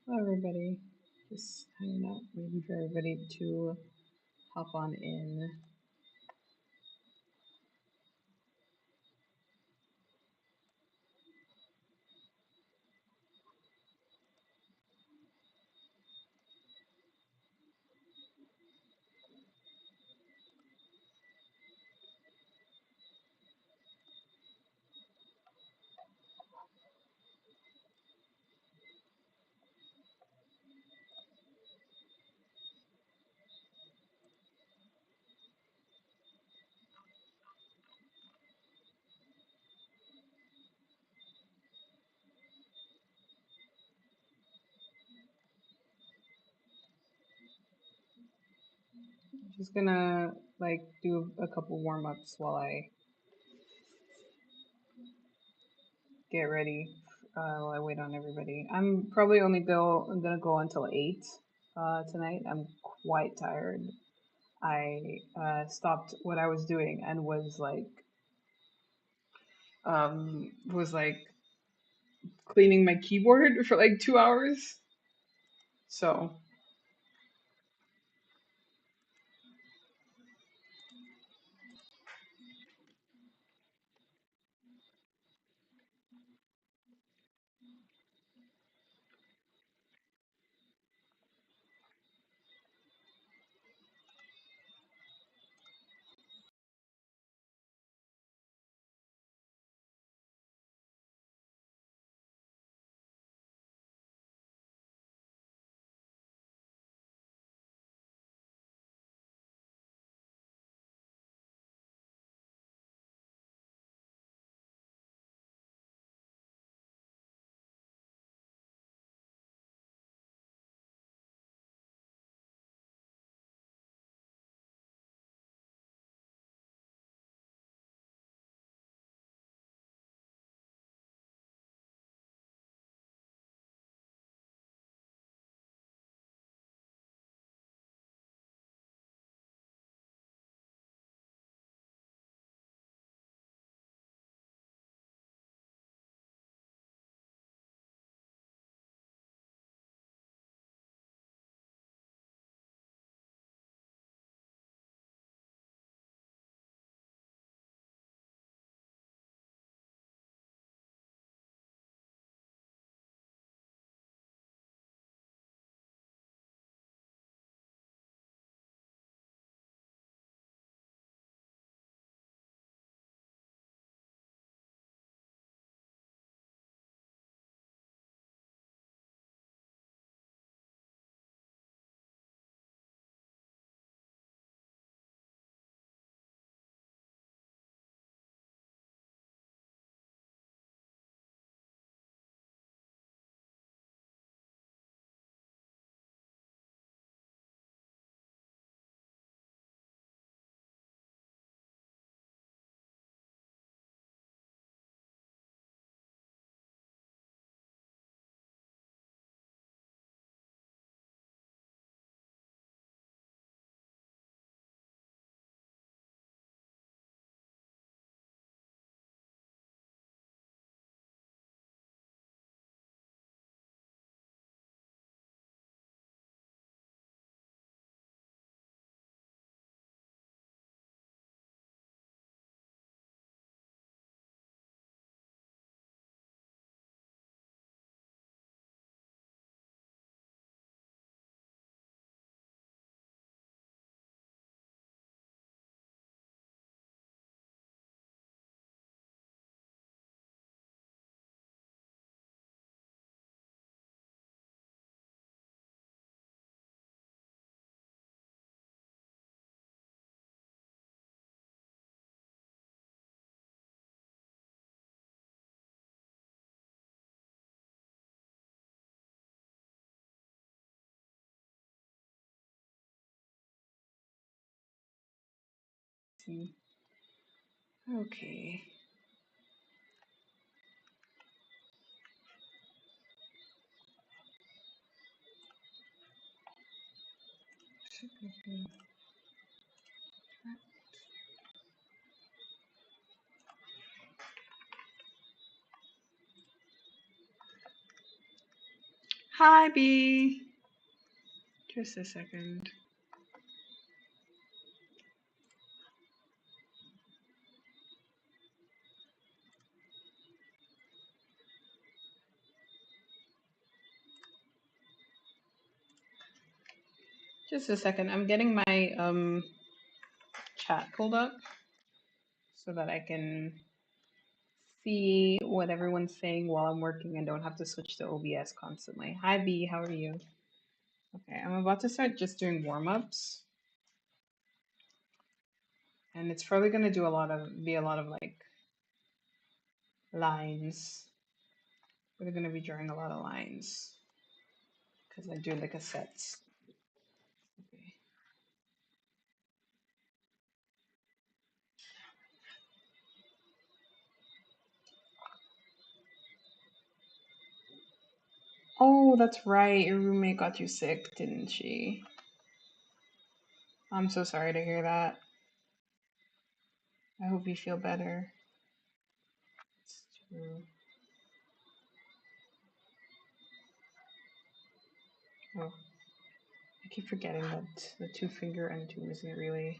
Hello, everybody. Just hanging out, waiting for everybody to hop on in. Just gonna do a couple warm ups while I get ready. While I wait on everybody. I'm probably gonna go until 8 tonight. I'm quite tired. I stopped what I was doing and was cleaning my keyboard for like 2 hours. So see. Okay. Hi, B. Just a second. Just a second. I'm getting my chat pulled up so that I can see what everyone's saying while I'm working and don't have to switch to OBS constantly. Hi, B. How are you? Okay, I'm about to start just doing warm-ups, and it's probably gonna be a lot of like lines. We're gonna be drawing a lot of lines because I do like a set. Okay. Oh, that's right. Your roommate got you sick, didn't she? I'm so sorry to hear that. I hope you feel better. It's true. Oh, I keep forgetting that the two-finger M2 isn't really.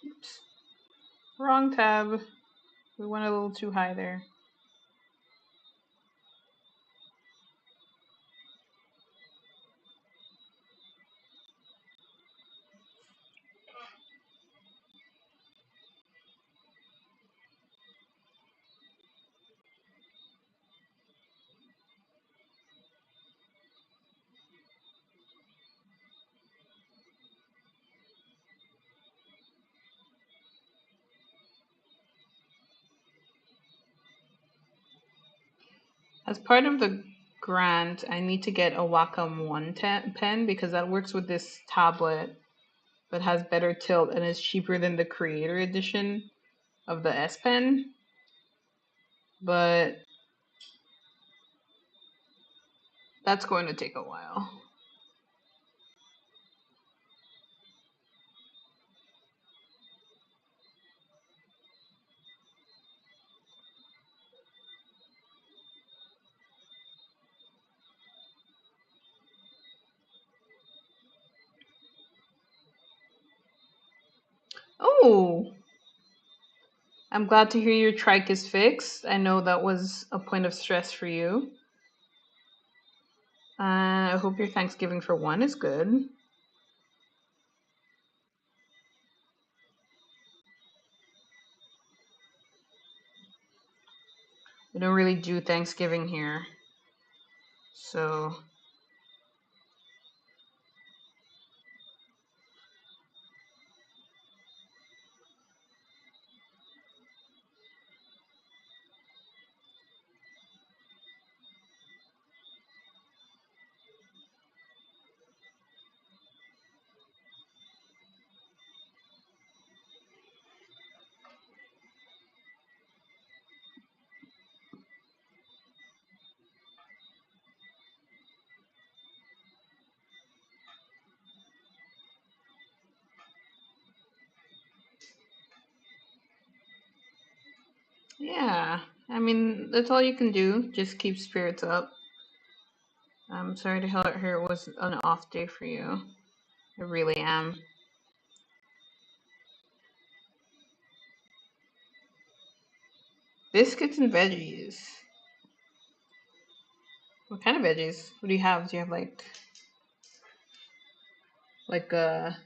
Oops. Wrong tab. We went a little too high there. As part of the grant, I need to get a Wacom 110 pen because that works with this tablet but has better tilt and is cheaper than the creator edition of the S Pen. But that's going to take a while. Oh, I'm glad to hear your trike is fixed. I know that was a point of stress for you. I hope your Thanksgiving for one is good. We don't really do Thanksgiving here. So, yeah. I mean, that's all you can do. Just keep spirits up. I'm sorry to hear it was an off day for you. I really am. Biscuits and veggies. What kind of veggies? What do you have? Do you have like a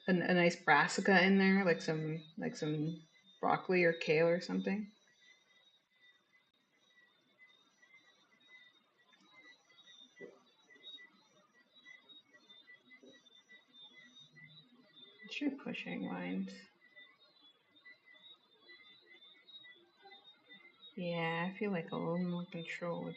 nice brassica in there, like some broccoli or kale or something? You're pushing lines. Yeah, I feel like a little more controlled.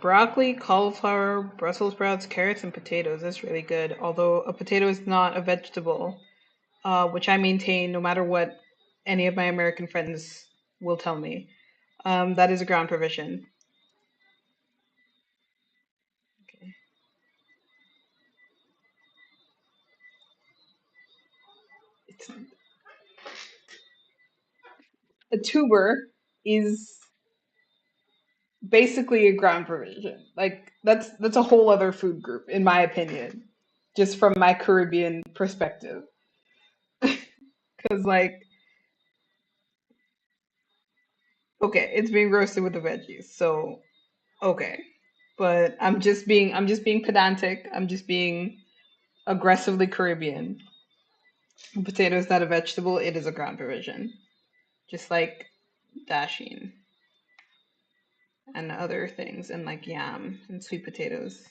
Broccoli, cauliflower, Brussels sprouts, carrots, and potatoes. That's really good. Although a potato is not a vegetable, which I maintain no matter what any of my American friends will tell me. That is a ground provision. Okay. It's, a tuber is basically a ground provision. Like that's a whole other food group, in my opinion, just from my Caribbean perspective. Because like, okay, it's being roasted with the veggies, so okay. But I'm just being pedantic. I'm just being aggressively Caribbean. A potato is not a vegetable; it is a ground provision, just like dasheen and other things, and like yam and sweet potatoes.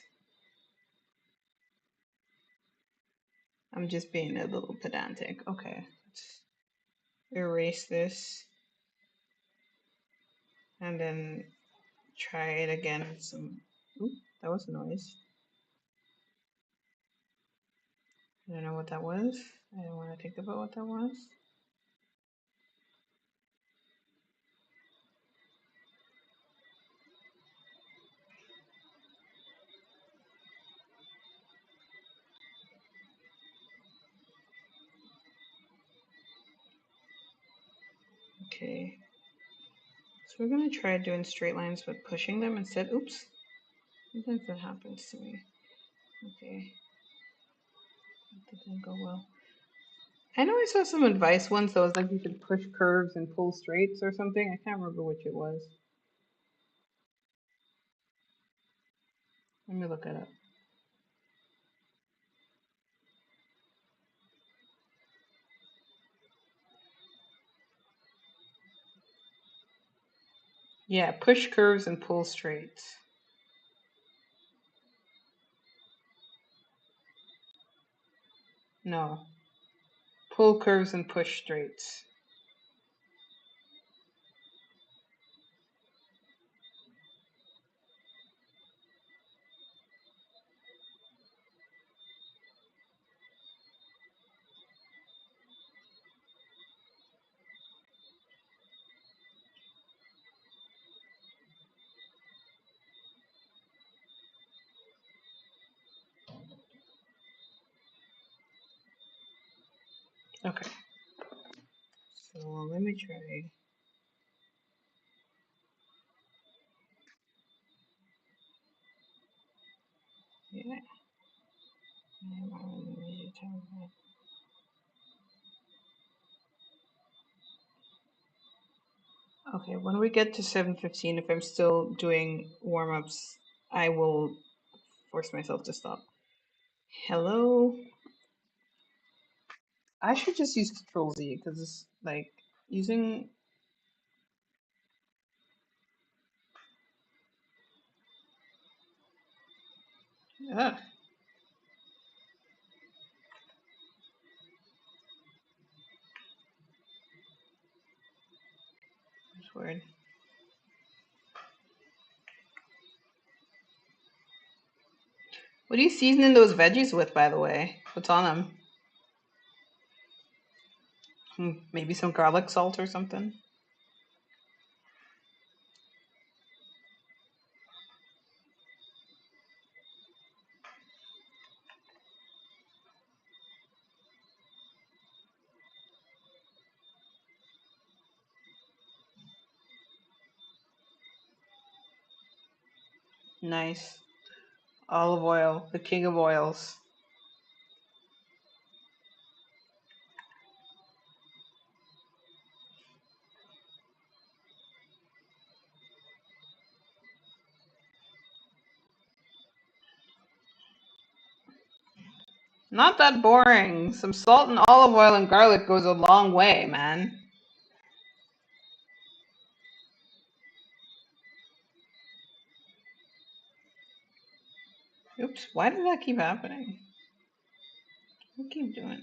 I'm just being a little pedantic. Okay, let's erase this and then try it again with some. Oop, that was a noise. I don't know what that was. I don't want to think about what that was. Okay, so we're gonna try doing straight lines but pushing them instead. Oops, sometimes that happens to me. Okay, that didn't go well. I know I saw some advice once that was like you should push curves and pull straights or something. I can't remember which it was. Let me look it up. Yeah, push curves and pull straights. No, pull curves and push straights. Okay, so let me try. Yeah. Okay, when we get to 7:15, if I'm still doing warm-ups, I will force myself to stop. Hello? I should just use Control Z because it's like using. Ah, that's weird. What are you seasoning those veggies with, by the way? What's on them? Maybe some garlic salt or something? Nice. Olive oil, the king of oils. Not that boring. Some salt and olive oil and garlic goes a long way, man. Oops, why did that keep happening? What keep doing?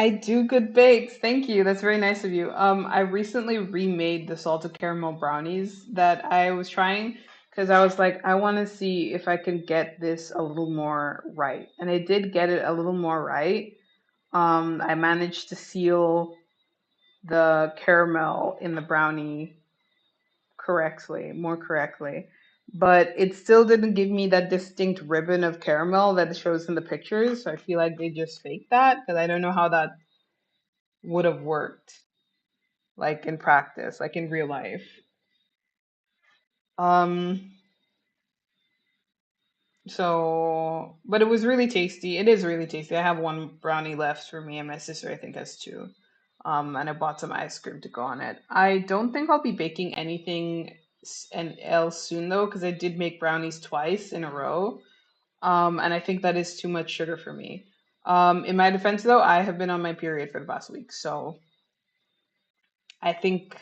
I do good bakes. Thank you. That's very nice of you. I recently remade the salted caramel brownies that I was trying because I was like, I want to see if I can get this a little more right. And I did get it a little more right. I managed to seal the caramel in the brownie correctly, more correctly. But it still didn't give me that distinct ribbon of caramel that it shows in the pictures. So I feel like they just faked that because I don't know how that would have worked like in practice, like in real life. Um, but it was really tasty. It is really tasty. I have one brownie left for me, and my sister, I think, has two. And I bought some ice cream to go on it. I don't think I'll be baking anything and else soon though, because I did make brownies twice in a row. And I think that is too much sugar for me. In my defense though, I have been on my period for the past week, so I think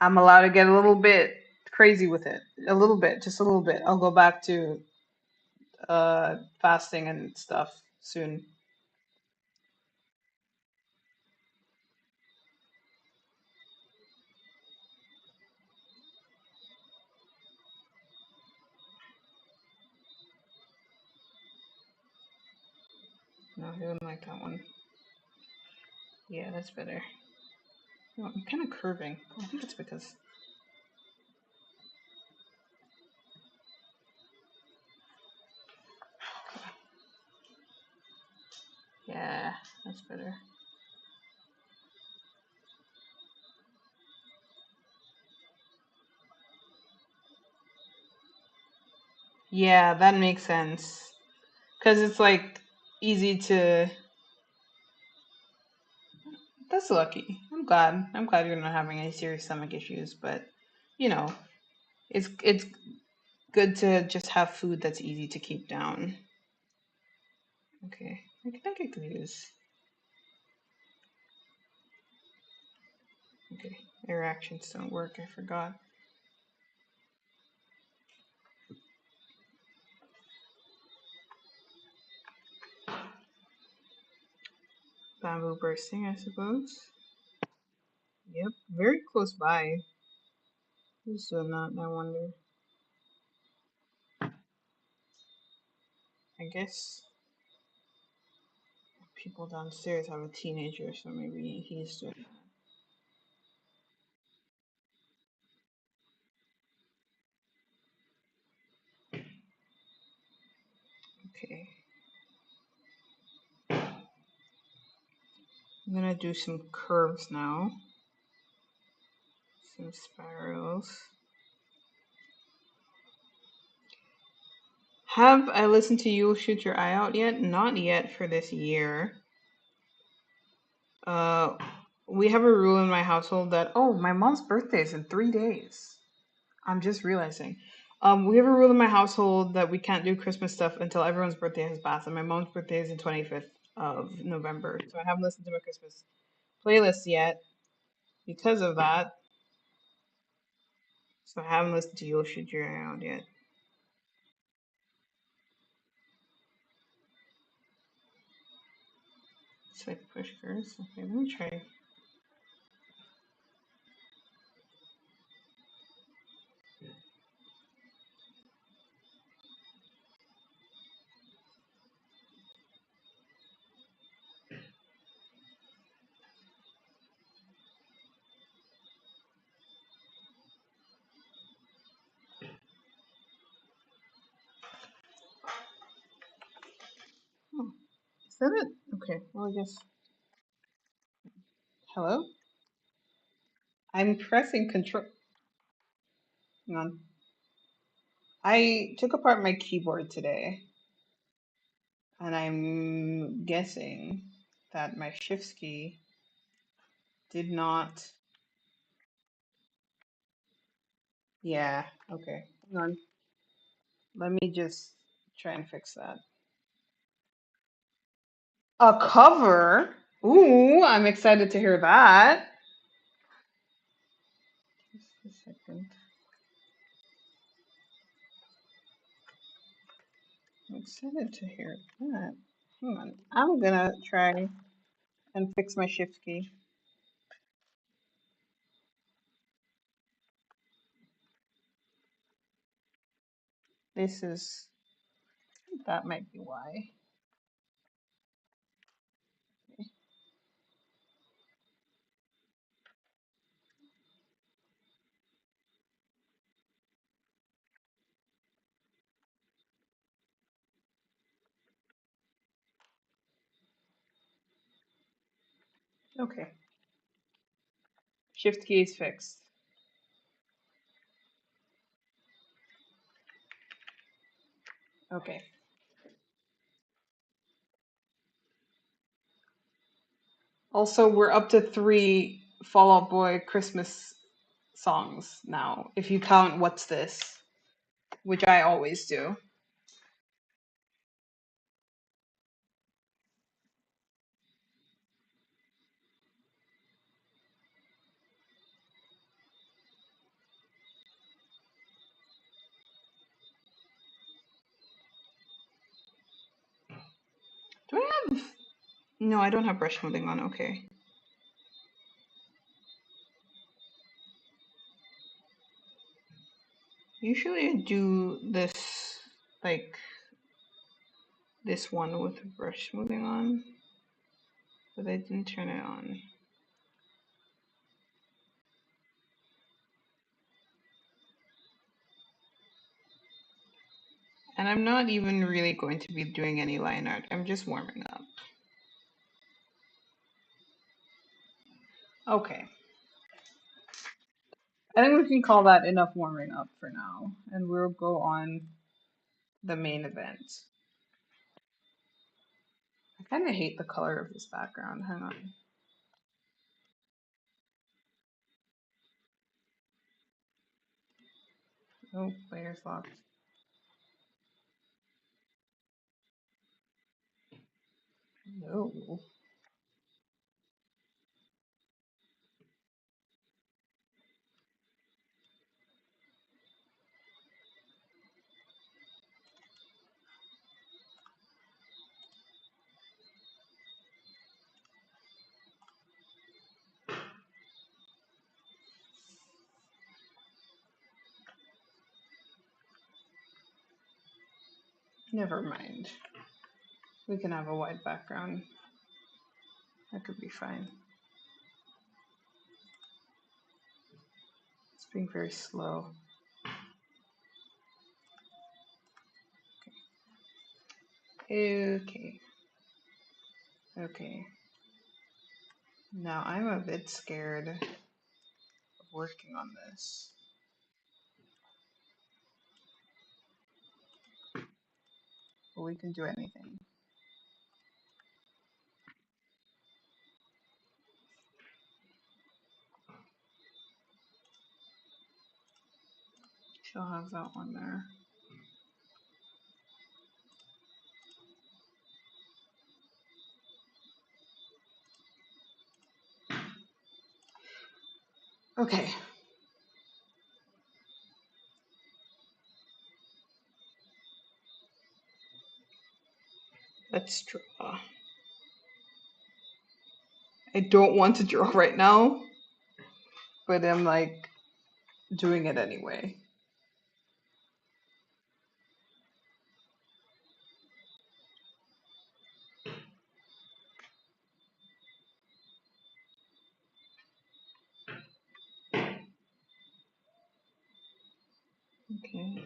I'm allowed to get a little bit crazy with it. A little bit, just a little bit. I'll go back to fasting and stuff soon. No, he wouldn't like that one. Yeah, that's better. No, I'm kind of curving. I think it's because. Yeah, that's better. Yeah, that makes sense. Because it's like easy to. That's lucky. I'm glad. I'm glad you're not having any serious stomach issues, but you know, it's good to just have food that's easy to keep down. Okay, I think I can use. Okay, air actions don't work. I forgot. Bamboo bursting, I suppose. Yep, very close by. Who's doing that? I wonder. I guess people downstairs have a teenager, so maybe he's doing that. Okay, I'm gonna do some curves now. Some spirals. Have I listened to You'll Shoot Your Eye Out yet? Not yet for this year. Uh, we have a rule in my household that, oh, my mom's birthday is in 3 days. I'm just realizing. We have a rule in my household that we can't do Christmas stuff until everyone's birthday has passed, and my mom's birthday is the 25th of November. So I haven't listened to my Christmas playlist yet because of that. So I haven't listened to You'll Shoot Your Eye Out yet. It's like push curves. Okay, let me try. Oh, is that it? Okay, well, I guess. Hello? I'm pressing control. Hang on. I took apart my keyboard today, and I'm guessing that my shift key did not. Yeah, okay. Hang on. Let me just try and fix that. A cover? Ooh, I'm excited to hear that. Just a second. I'm excited to hear that. Hang on. I'm gonna try. and fix my shift key. This is, that might be why. Okay. Shift key is fixed. Okay. Also, we're up to 3 Fall Out Boy Christmas songs now, if you count What's This, which I always do. Do I have? No, I don't have brush smoothing on. Okay. Usually I do this, like, this one with brush smoothing on, but I didn't turn it on. And I'm not even really going to be doing any line art. I'm just warming up. Okay. I think we can call that enough warming up for now, and we'll go on the main event. I kind of hate the color of this background. Hang on. Oh, layers locked. No. Never mind. We can have a white background. That could be fine. It's being very slow. Okay. Okay. Now I'm a bit scared of working on this. But we can do anything. She'll have that one there. Okay. Let's draw. I don't want to draw right now, but I'm like doing it anyway. Okay.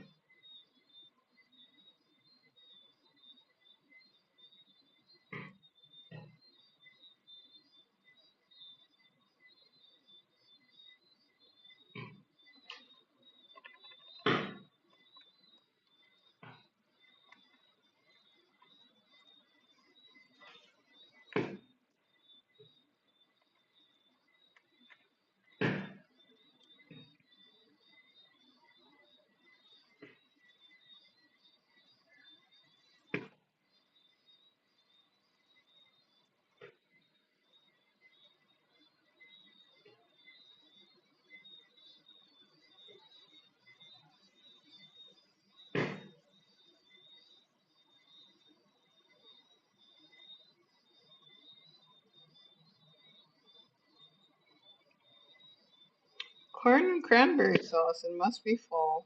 Corn and cranberry sauce. It must be fall.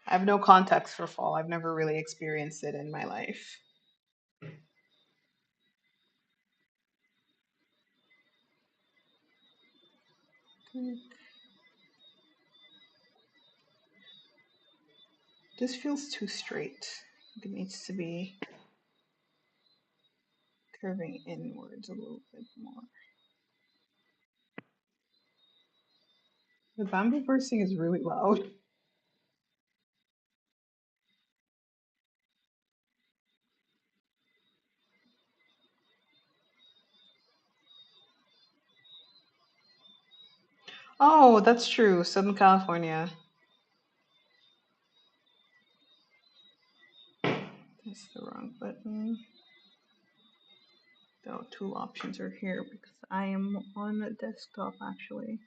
I have no context for fall. I've never really experienced it in my life. This feels too straight. It needs to be curving inwards a little bit more. The bamboo bursting is really loud. Oh, that's true. Southern California. That's the wrong button. The tool options are here because I am on a desktop actually.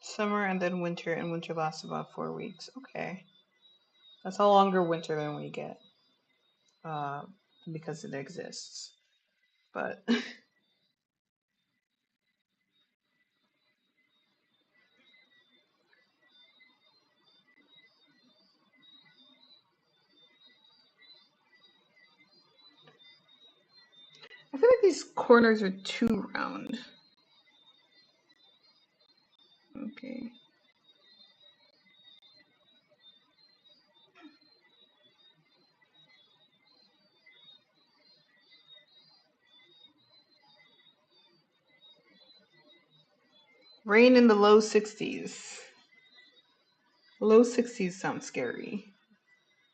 Summer and then winter, and winter lasts about 4 weeks. Okay. That's a longer winter than we get. Uh, because it exists. But I feel like these corners are too round. Okay. Rain in the low 60s. Low 60s sounds scary.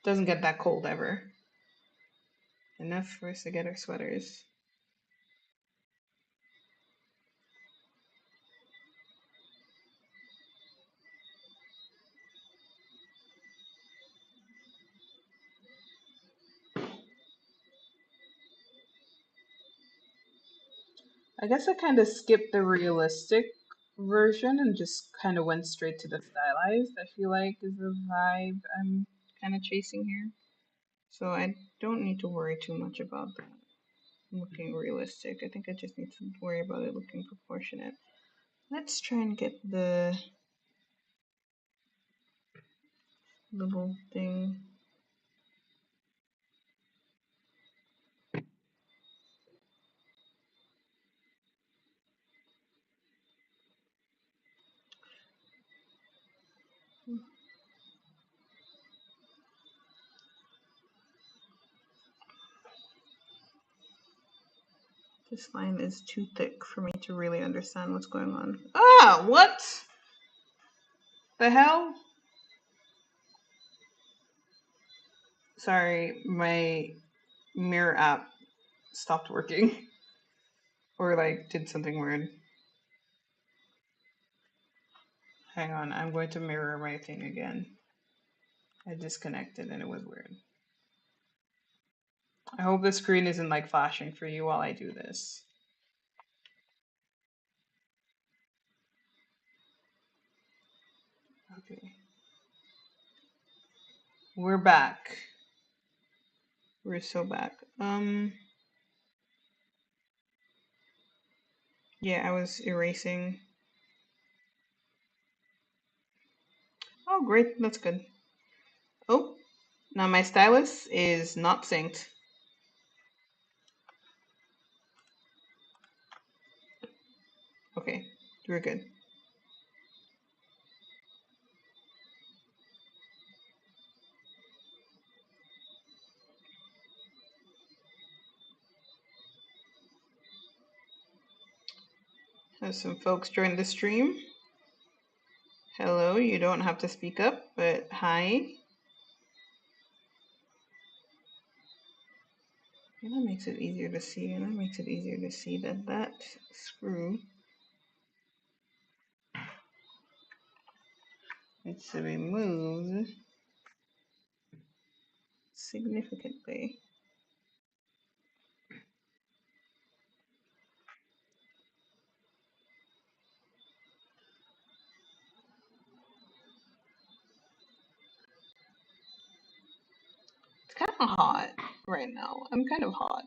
Doesn't get that cold ever. Enough for us to get our sweaters. I guess I kind of skipped the realistic version and just kind of went straight to the stylized. I feel like is the vibe I'm kind of chasing here. So I don't need to worry too much about that looking realistic. I think I just need to worry about it looking proportionate. Let's try and get the little thing. This line is too thick for me to really understand what's going on. Ah, what the hell? Sorry, my mirror app stopped working or like did something weird. Hang on, I'm going to mirror my thing again. I disconnected and it was weird. I hope the screen isn't like flashing for you while I do this. Okay. We're back. We're so back. Yeah, I was erasing. Oh, great. That's good. Oh, now my stylus is not synced. Okay, we're good. Have some folks join the stream. Hello, you don't have to speak up, but hi. And that makes it easier to see, and that makes it easier to see that that screw needs to be moved significantly. It's kind of hot right now. I'm kind of hot.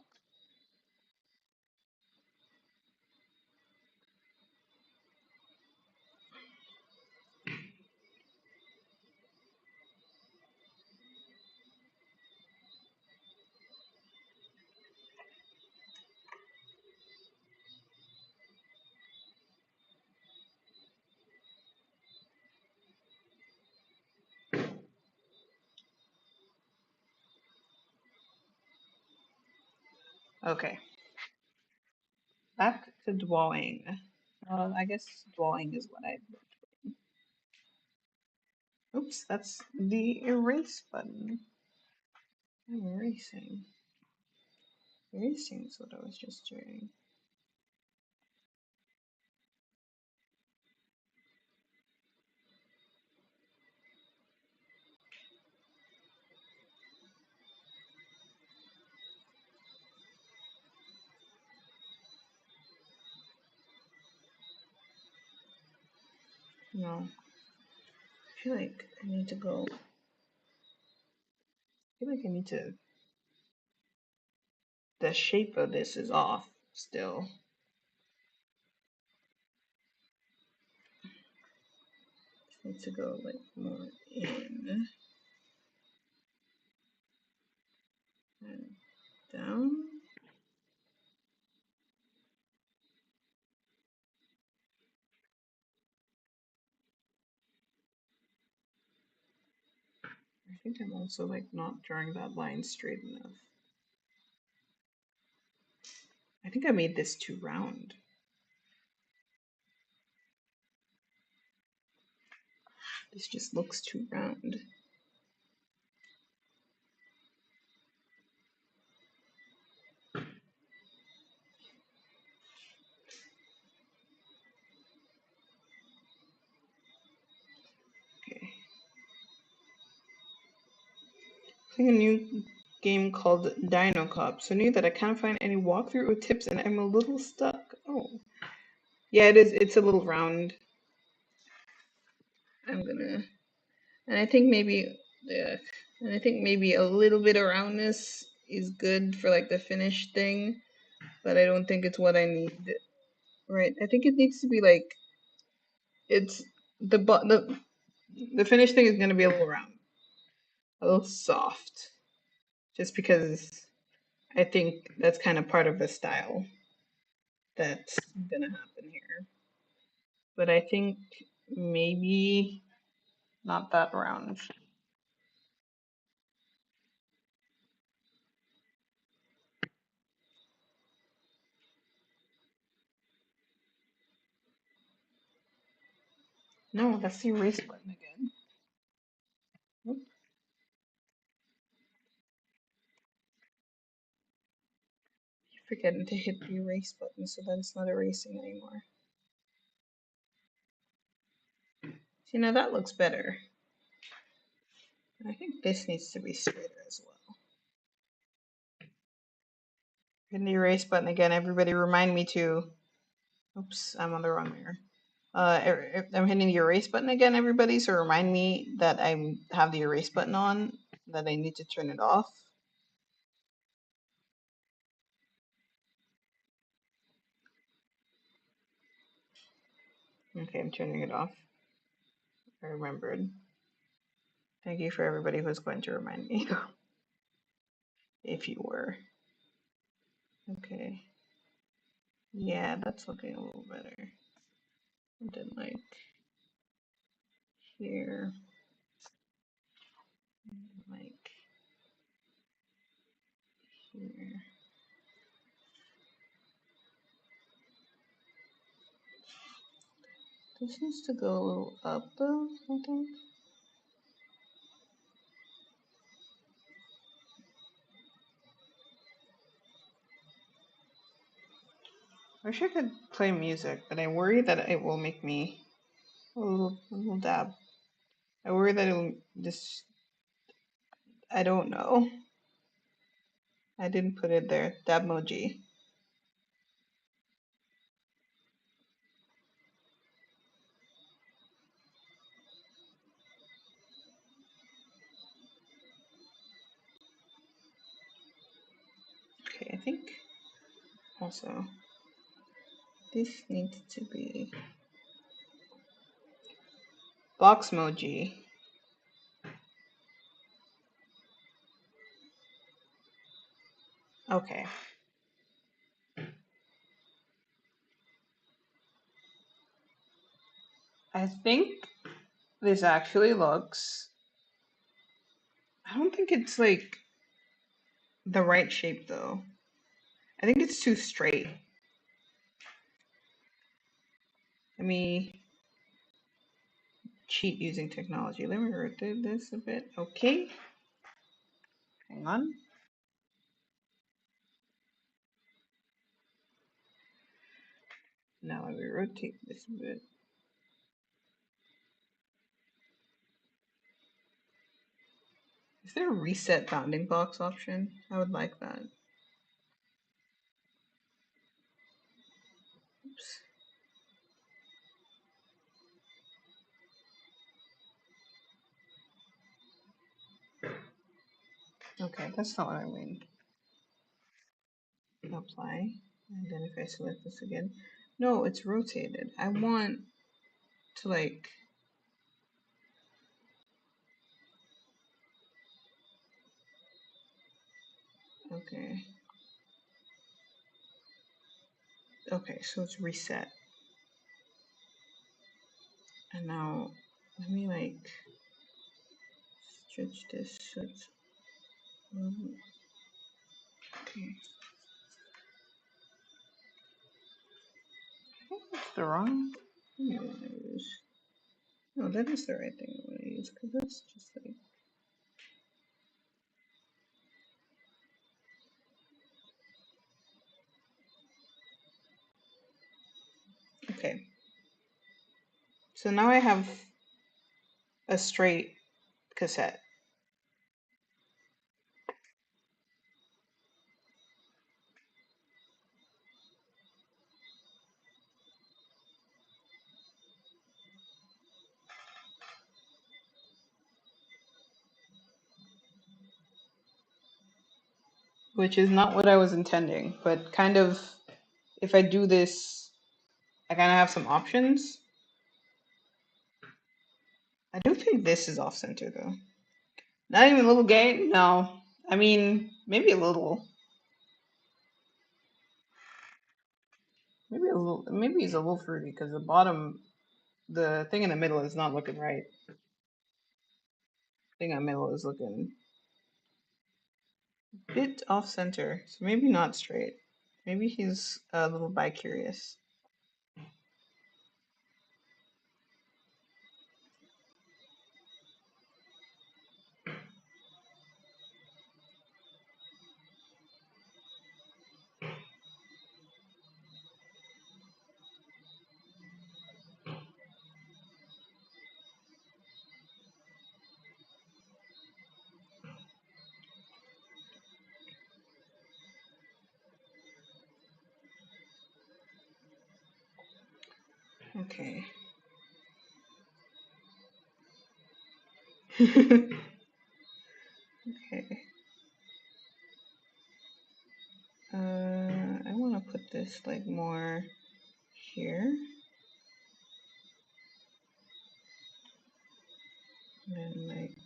Okay, back to drawing. I guess drawing is what I. Oops, that's the erase button. I'm erasing. Erasing is what I was just doing. No, I feel like I need to go. I feel like I need to. The shape of this is off still. Just need to go like more in and down. I think I'm also like not drawing that line straight enough. I think I made this too round. This just looks too round. Okay. Playing a new game called Dino Cop. So new that I can't find any walkthrough or tips and I'm a little stuck. Oh. Yeah, it is. It's a little round. I'm gonna, and I think maybe, yeah, and I think maybe a little bit of roundness is good for like the finished thing, but I don't think it's what I need. Right? I think it needs to be like it's the finished thing is gonna be a little round, a little soft, just because I think that's kind of part of the style that's gonna happen here. But I think maybe not that round. No, that's the erase button again. Oop. Forgetting to hit the erase button so that it's not erasing anymore. See, now that looks better. And I think this needs to be straighter as well. Hitting the erase button again. Everybody remind me to. Oops, I'm on the wrong mirror. I'm hitting the erase button again, everybody. So remind me that I have the erase button on, that I need to turn it off. Okay, I'm turning it off. I remembered. Thank you for everybody who's going to remind me, if you were. Okay. Yeah, that's looking a little better. And then like here, like here. This needs to go a little up though, I think. I wish I could play music, but I worry that it will make me a little dab. I worry that it'll just. I don't know. I didn't put it there. Dabmoji. Okay, I think also this needs to be Boxmoji. Okay. I think this actually looks. I don't think it's like the right shape though. I think it's too straight. Let me cheat using technology. Let me rotate this a bit. Okay. Hang on. Now let me rotate this a bit. Is there a reset bounding box option? I would like that. Oops. Okay, that's not what I mean. Apply. And then if I select this again. No, it's rotated. I want to like. Okay. Okay, so it's reset. And now let me like stretch this so it's okay. I think that's the wrong thing I want to use. No, that is the right thing I want to use because that's just like. Okay. So now I have a straight cassette. Which is not what I was intending, but kind of if I do this, I kind of have some options. I do think this is off center though. Not even a little gay? No. I mean, maybe a little. Maybe a little. Maybe he's a little fruity because the bottom, the thing in the middle is not looking right. Thing in the middle is looking a bit off center, so maybe not straight. Maybe he's a little bi-curious. Okay. Okay. I want to put this like more here. And then like,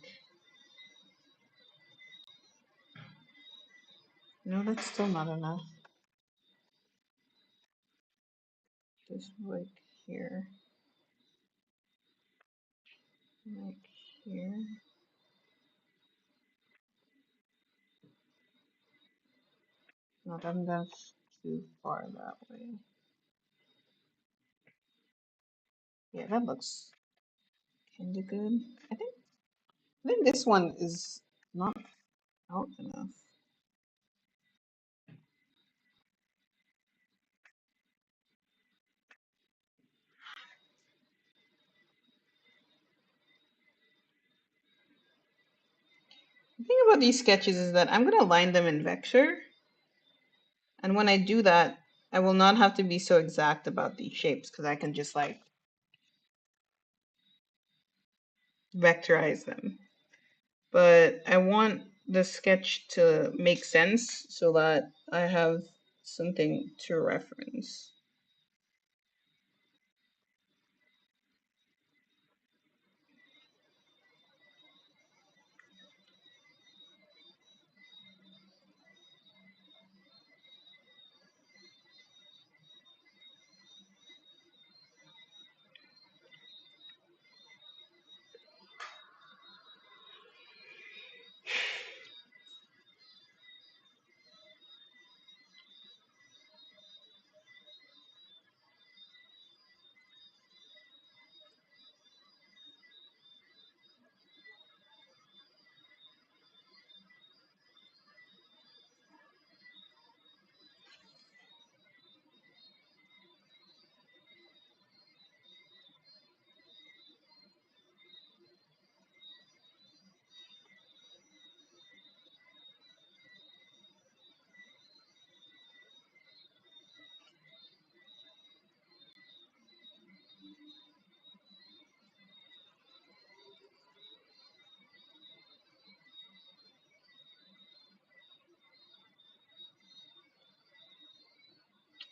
no, that's still not enough. Just like here. Like here. No, that's too far that way. Yeah, that looks kinda good. I think this one is not out enough. thing about these sketches is that I'm gonna line them in vector, and when I do that, I will not have to be so exact about these shapes because I can just like vectorize them. But I want the sketch to make sense so that I have something to reference.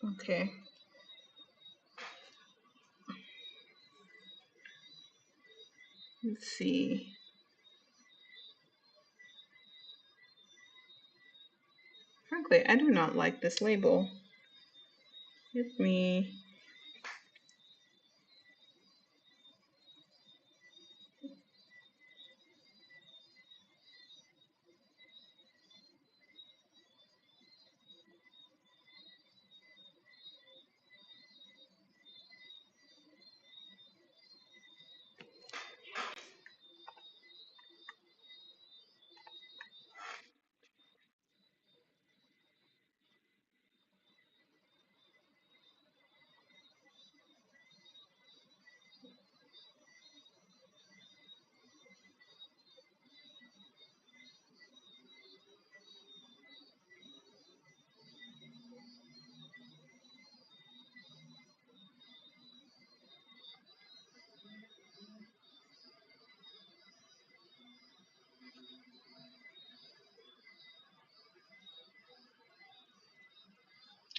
Okay. Let's see. Frankly, I do not like this label. Let me.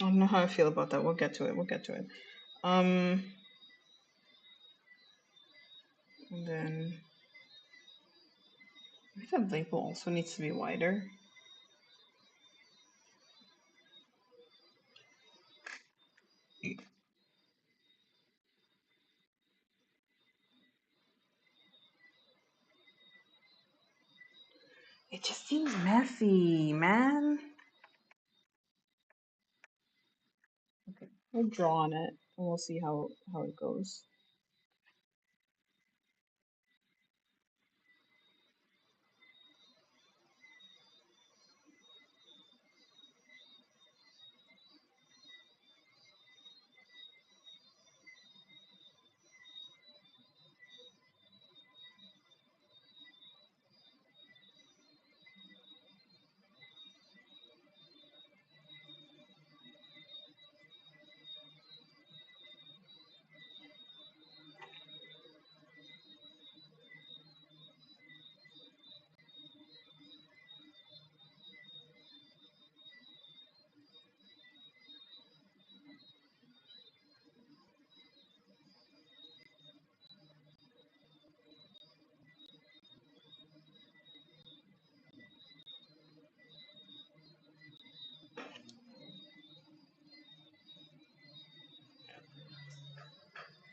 I don't know how I feel about that. We'll get to it. We'll get to it. Um, and then I think the label also needs to be wider. It just seems messy, man. Okay, we'll draw on it and we'll see how it goes.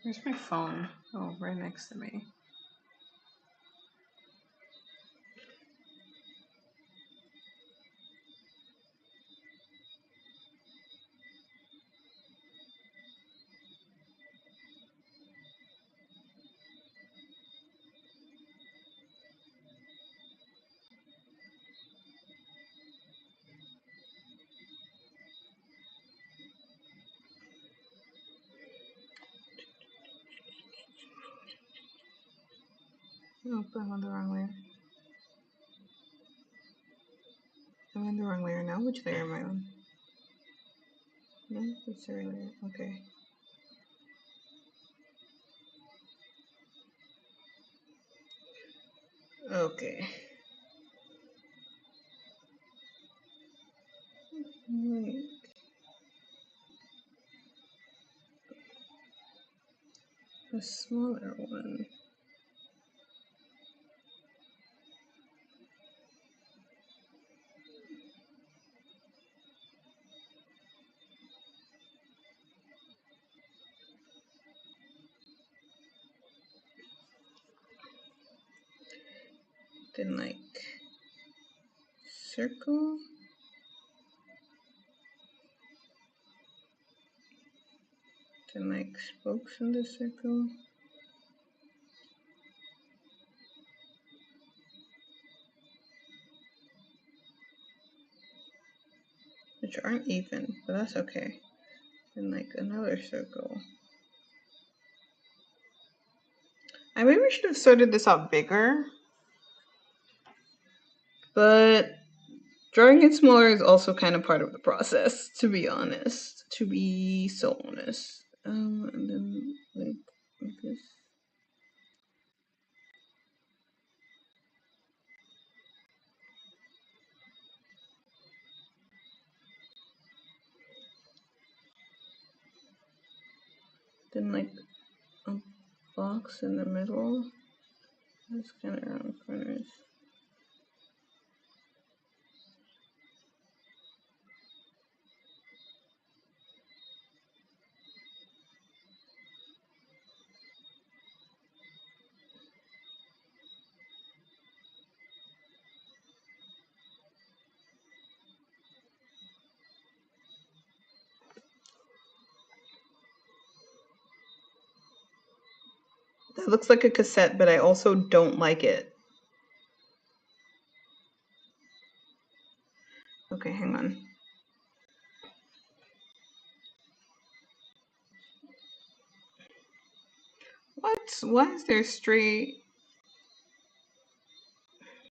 Where's my phone? Oh, right next to me. No, put it on the wrong way. in the wrong layer now. Which layer am I on? No, that's the right layer. Okay. Okay. Wait. A smaller one. Then like circle. Then like spokes in the circle. Which aren't even, but that's okay. And like another circle. I maybe should have started this out bigger, but drawing it smaller is also kind of part of the process, to be honest. To be so honest. And then like this. Then like a box in the middle. That's kind of around corners. That looks like a cassette, but I also don't like it. Okay, hang on. What? Why is there straight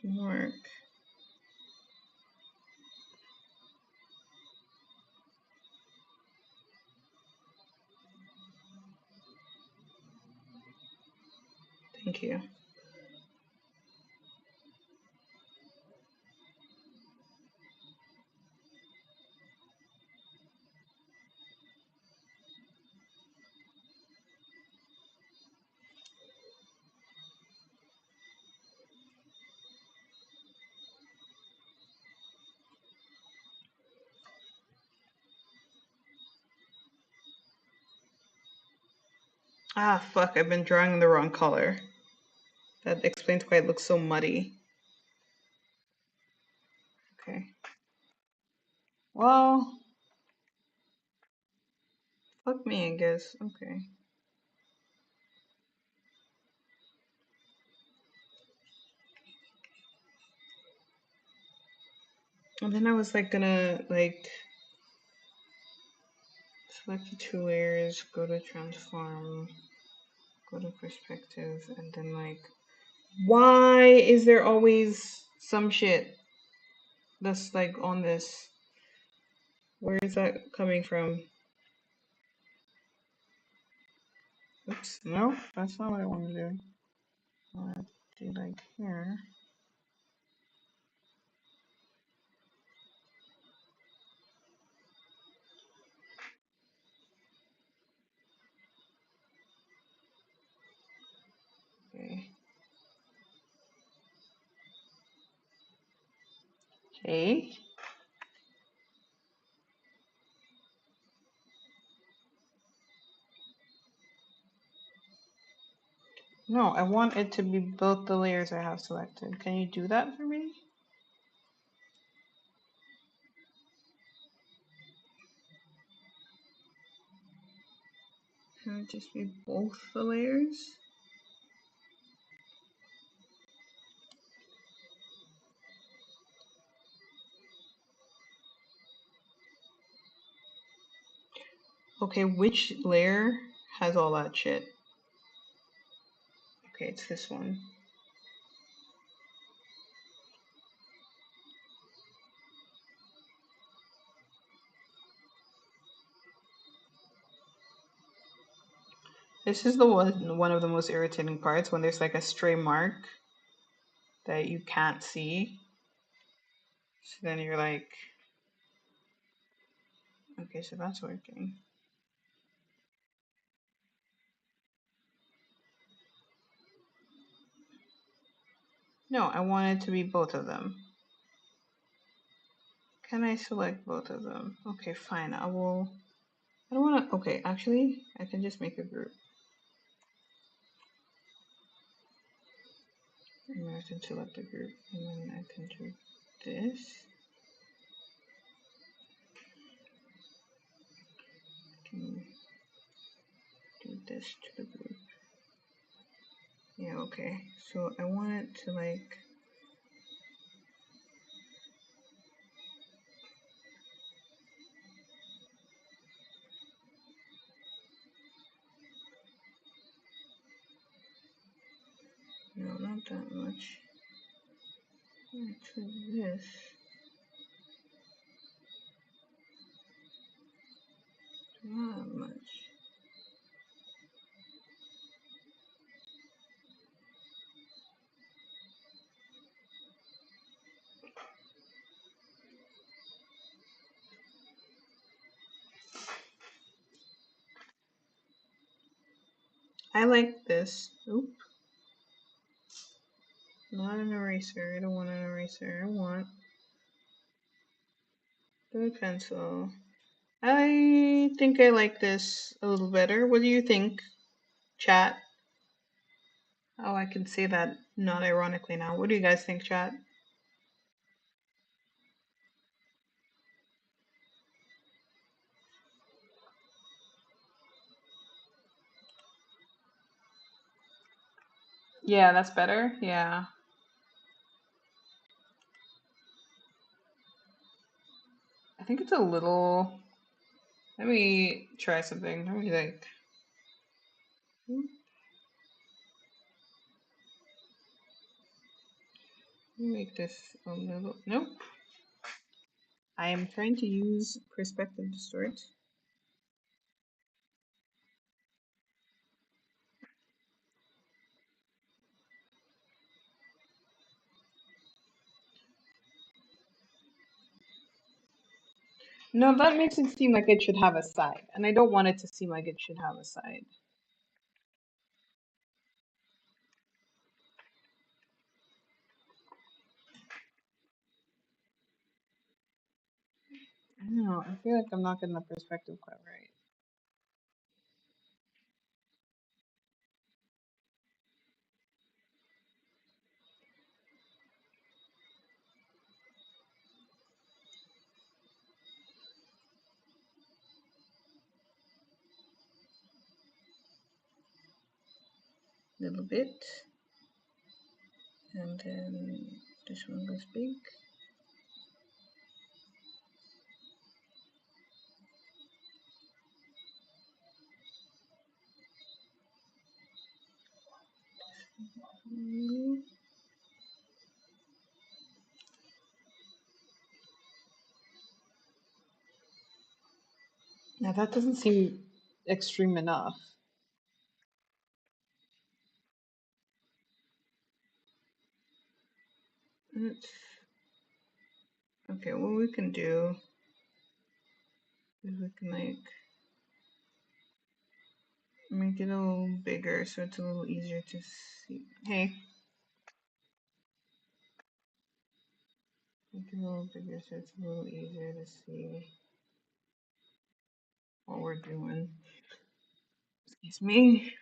mark? Thank you. Ah, fuck, I've been drawing the wrong color. That explains why it looks so muddy. Okay. Well, fuck me, I guess. Okay. And then I was like gonna like select the two layers, go to transform, go to perspective, and then like, why is there always some shit that's like on this? Where is that coming from? Oops, no, that's not what I want to do. I want to do like here. Okay. Okay. No, I want it to be both the layers I have selected. Can you do that for me? Can it just be both the layers? Okay, which layer has all that shit? Okay, it's this one. This is the one of the most irritating parts when there's like a stray mark that you can't see. So then you're like, okay, so that's working. No, I want it to be both of them. Can I select both of them? Okay, fine. I will. I don't want to. Okay, actually, I can just make a group. And I can select a group. And then I can do this. I can do this to the group. Yeah, okay. So I want it to like. No, not that much. To this. Not that much. I like this. Oop. Not an eraser. I don't want an eraser. I want the pencil. I think I like this a little better. What do you think, chat? Oh, I can say that not ironically now. What do you guys think, chat? Yeah, that's better. Yeah. I think it's a little. Let me try something. Let me think. Let me make this a little. Nope. I am trying to use perspective distort. No, that makes it seem like it should have a side, and I don't want it to seem like it should have a side. I don't know. I feel like I'm not getting the perspective quite right. A little bit. And then this one goes big. Now that doesn't seem extreme enough. Okay, what we can do is we can like make it a little bigger so it's a little easier to see. Hey, make it a little bigger so it's a little easier to see what we're doing. Excuse me.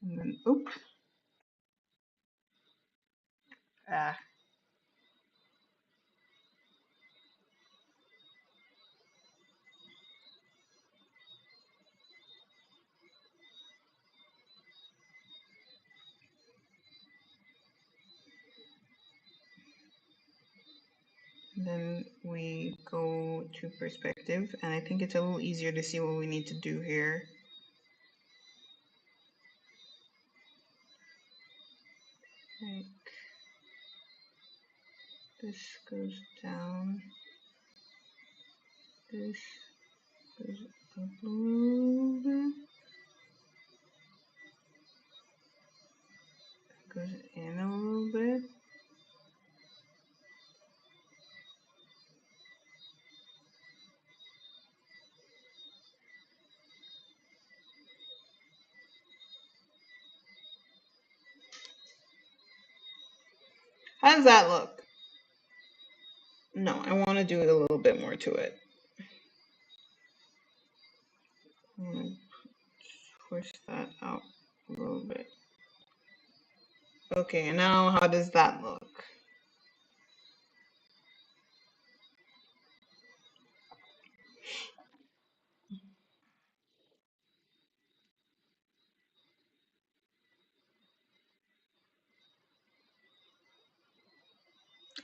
And then, oop. Ah. Then we go to perspective, and I think it's a little easier to see what we need to do here. Like this goes down, this goes up a little bit. How does that look? No, I want to do a little bit more to it. I'm gonna push that out a little bit. Okay, and now how does that look?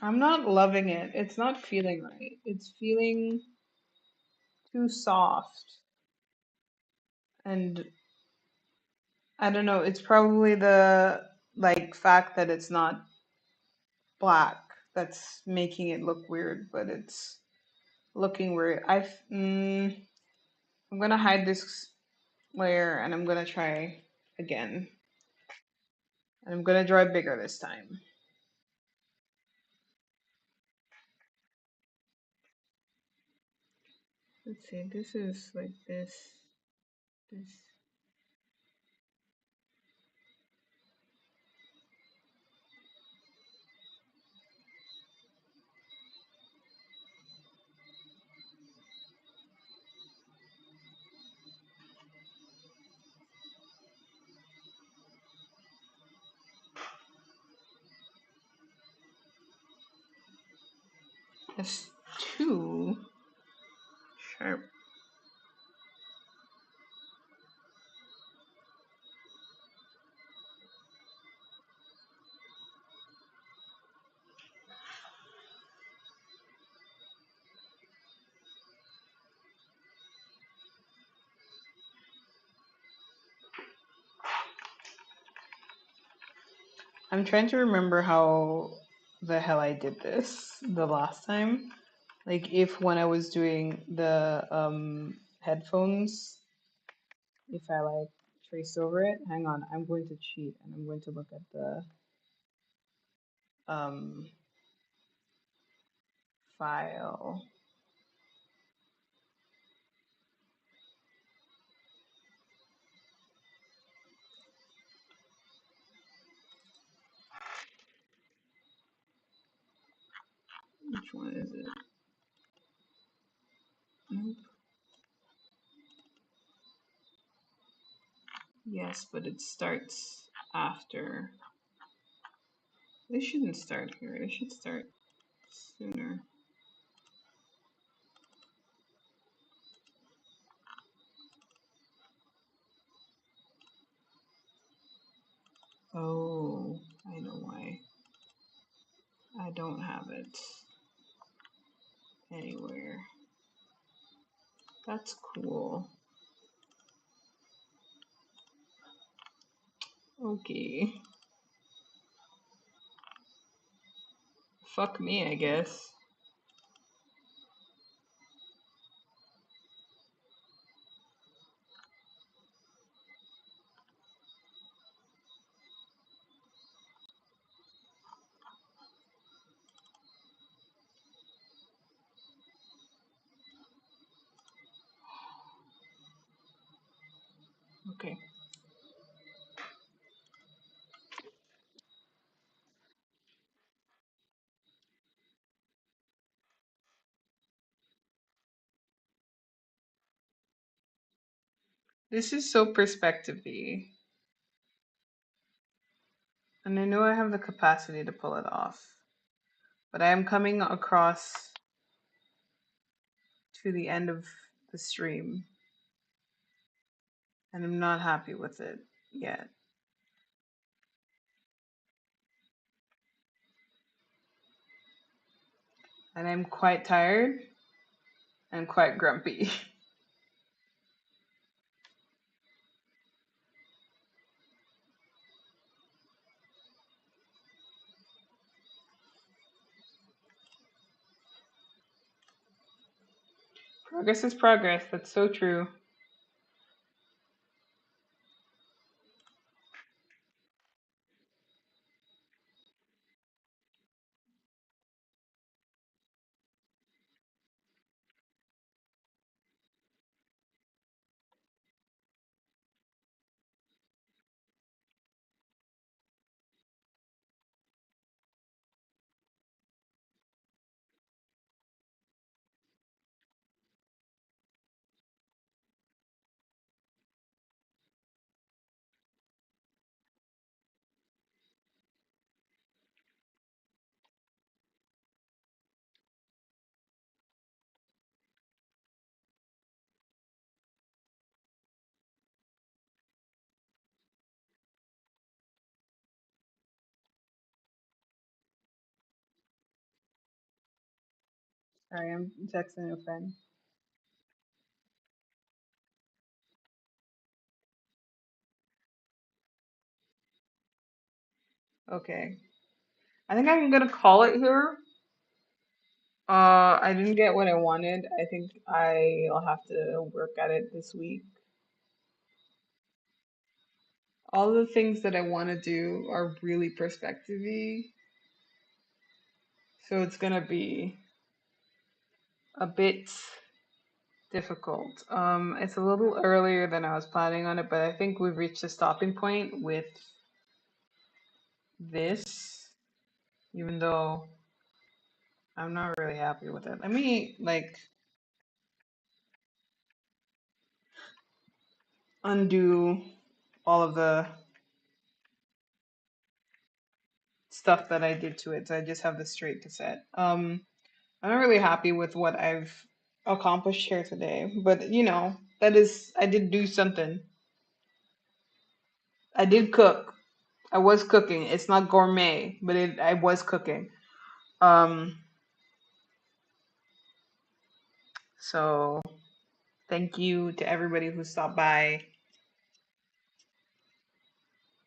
I'm not loving it. It's not feeling right. It's feeling too soft. And I don't know, it's probably the like fact that it's not black that's making it look weird, but it's looking weird. I'm gonna hide this layer and I'm gonna try again. And I'm gonna draw it bigger this time. Let's see, this is like this, this. That's too sharp. I'm trying to remember how the hell I did this the last time. Like if when I was doing the headphones, if I like trace over it. Hang on, I'm going to cheat and I'm going to look at the um file. Which one is it? Nope. Yes, but it starts after. This shouldn't start here. It should start sooner. Oh, I know why. I don't have it anywhere. That's cool. Okay. Fuck me, I guess. Okay. This is so perspective-y. And I know I have the capacity to pull it off. But I am coming across to the end of the stream. And I'm not happy with it yet. And I'm quite tired and quite grumpy. Progress is progress. That's so true. Sorry, I'm texting a friend. Okay. I think I'm gonna call it here. I didn't get what I wanted. I think I'll have to work at it this week. All the things that I want to do are really perspective-y, so it's gonna be a bit difficult. It's a little earlier than I was planning on it, but I think we've reached a stopping point with this, even though I'm not really happy with it. Let me like undo all of the stuff that I did to it, so I just have the straight to set. I'm not really happy with what I've accomplished here today, but that is, I did do something. I did cook. I was cooking. It's not gourmet, but I was cooking. Um, so thank you to everybody who stopped by.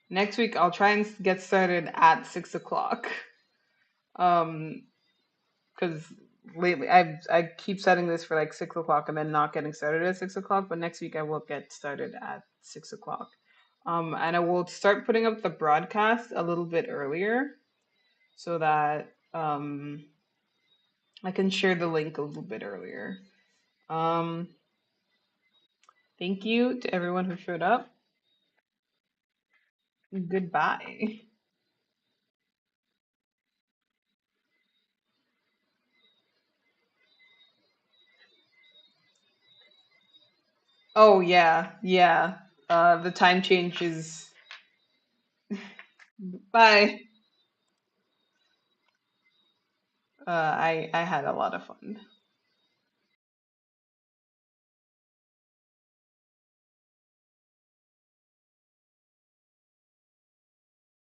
Next week I'll try and get started at 6 o'clock. Um, because lately I keep setting this for like 6 o'clock and then not getting started at 6 o'clock. But next week I will get started at 6 o'clock. And I will start putting up the broadcast a little bit earlier so that I can share the link a little bit earlier. Um, thank you to everyone who showed up. Goodbye. Oh yeah, yeah. The time change is. Bye. I had a lot of fun.